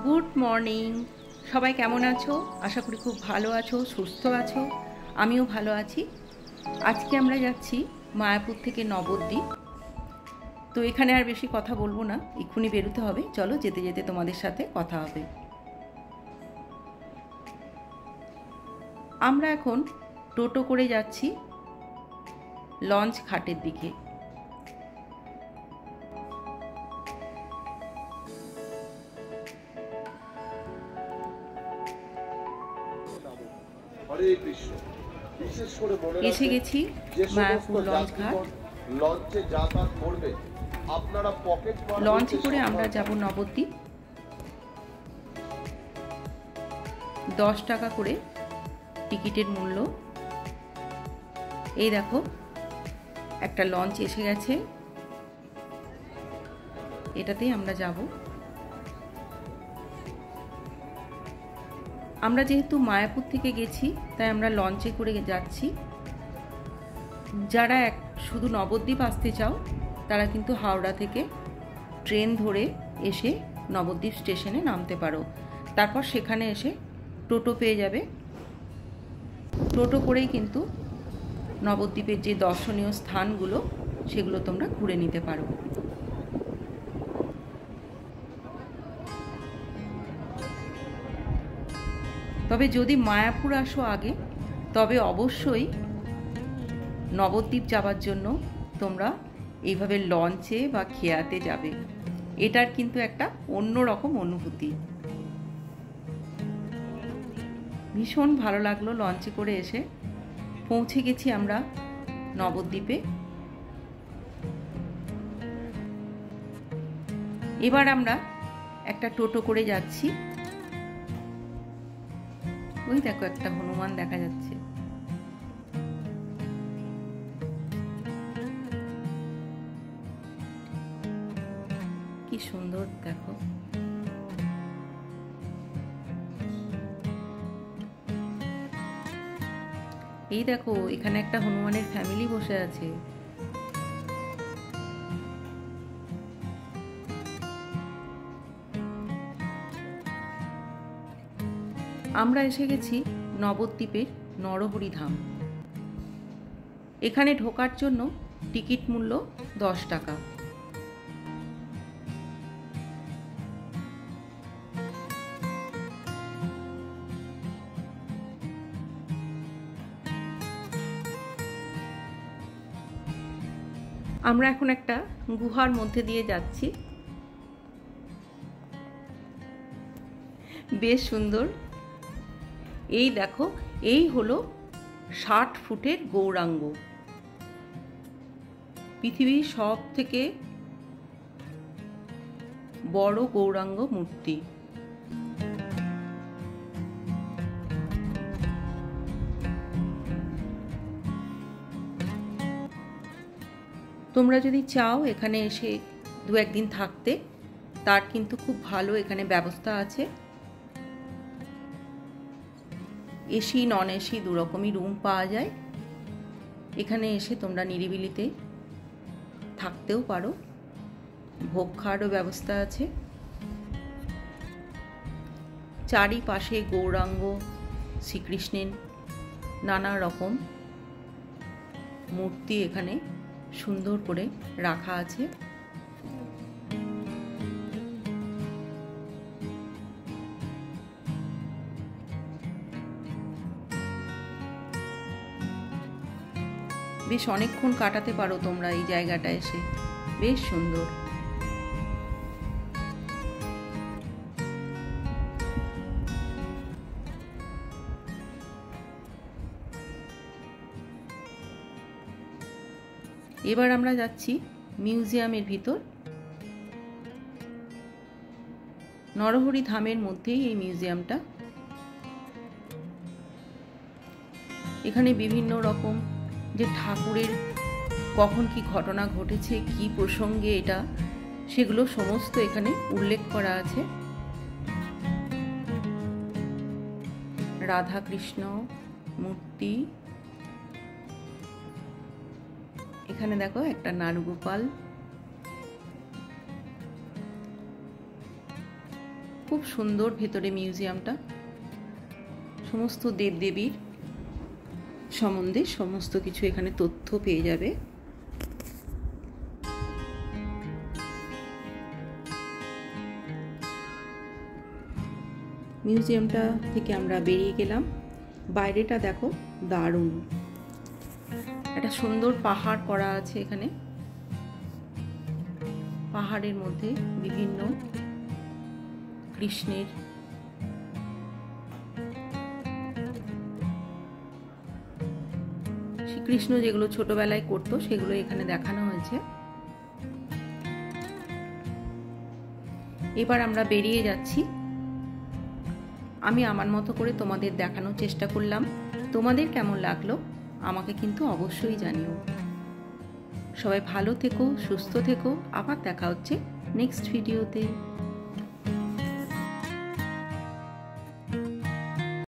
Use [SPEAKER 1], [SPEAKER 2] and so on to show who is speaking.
[SPEAKER 1] Good morning. সবাই কেমন আছো? আশা করি খুব ভালো আছো, সুস্থ আছো। আমিও ভালো আছি। আজকে আমরা যাচ্ছি মায়াপুর থেকে নবদ্বীপ। তো এখানে আর বেশি কথা বলবো না, এক্ষুনি বেরোতে হবে। চলো, যেতে যেতে তোমাদের সাথে কথা হবে। আমরা এখন টোটো করে যাচ্ছি লঞ্চ ঘাটের দিকে। এসে গেছি মায়াপুর লঞ্চ ঘাট।
[SPEAKER 2] লঞ্চে যাতায়াত করবে আপনারা পকেট মার
[SPEAKER 1] লঞ্চে করে আমরা যাব নবদ্বীপ। 10 টাকা করে টিকিটের মূল্য। এই দেখো, একটা লঞ্চ এসে গেছে, এটাতেই আমরা যাব। আমরা যেহেতু মায়াপুর থেকে গেছি, তাই আমরা লঞ্চে করে যাচ্ছি। যারা শুধু নবদ্বীপ আসতে চাও, তারা কিন্তু হাওড়া থেকে ট্রেন ধরে এসে নবদ্বীপ স্টেশনে নামতে পারো। তারপর সেখানে এসে টোটো পেয়ে যাবে। টোটো করেই কিন্তু নবদ্বীপের যে দর্শনীয় স্থানগুলো, সেগুলো তোমরা ঘুরে নিতে পারো। তবে যদি মায়াপুর আসো আগে, তবে অবশ্যই নবদ্বীপ যাওয়ার জন্য তোমরা এইভাবে লঞ্চে বা খেয়াতে যাবে। এটার কিন্তু একটা অন্যরকম অনুভূতি। ভীষণ ভালো লাগলো লঞ্চে করে এসে। পৌঁছে গেছি আমরা নবদ্বীপে। এবার আমরা একটা টোটো করে যাচ্ছি। ওই দেখো, একটা হনুমান দেখা যাচ্ছে। কি সুন্দর দেখো। এই দেখো, এখানে একটা হনুমানের ফ্যামিলি বসে আছে। আমরা এসে গেছি নবদ্বীপের নরহরি ধাম। এখানে ঢোকার জন্য টিকিট মূল্য 10 টাকা। আমরা এখন একটা গুহার মধ্যে দিয়ে যাচ্ছি। বেশ সুন্দর। এই দেখো, এই হলো 60 ফুটের গৌরাঙ্গ, পৃথিবীর সব থেকে বড় গৌরাঙ্গ মূর্তি। তোমরা যদি চাও এখানে এসে 2-1 দিন থাকতে, তার কিন্তু খুব ভালো এখানে ব্যবস্থা আছে। এসি নন এসি দুরকমই রুম পাওয়া যায়। এখানে এসে তোমরা নিরিবিলিতে থাকতেও পারো। ভোগ খাওয়ারও ব্যবস্থা আছে। চারিপাশে গৌরাঙ্গ, শ্রীকৃষ্ণের নানা রকম মূর্তি এখানে সুন্দর করে রাখা আছে। বেশ অনেকক্ষণ কাটাতে পারো তোমরা এই জায়গাটা এসে। বেশ সুন্দর। এবার আমরা যাচ্ছি মিউজিয়ামের ভিতর। নরহরি ধামের মধ্যেই এই মিউজিয়ামটা। এখানে বিভিন্ন রকম যে ঠাকুরের কখন কি ঘটনা ঘটেছে, কি প্রসঙ্গে এটা, সেগুলো সমস্ত এখানে উল্লেখ করা আছে। রাধা কৃষ্ণ মূর্তি। এখানে দেখো একটা নারুগোপাল। খুব সুন্দর ভেতরে মিউজিয়ামটা, সমস্ত দেবদেবীর সম্বন্ধে সমস্ত কিছু এখানে তথ্য পেয়ে যাবে। মিউজিয়ামটা থেকে আমরা বেরিয়ে গেলাম। বাইরেটা দেখো, দারুণ একটা সুন্দর পাহাড় করা আছে এখানে। পাহাড়ের মধ্যে বিভিন্ন কৃষ্ণের শ্রীকৃষ্ণ যেগুলো ছোটবেলায় করতো সেগুলো এখানে দেখানো হয়েছে। এবার আমরা বেরিয়ে যাচ্ছি। আমি আমার মতো করে তোমাদের দেখানোর চেষ্টা করলাম। তোমাদের কেমন লাগলো আমাকে কিন্তু অবশ্যই জানিও। সবাই ভালো থেকো, সুস্থ থেকো। আবার দেখা হচ্ছে নেক্সট ভিডিওতে।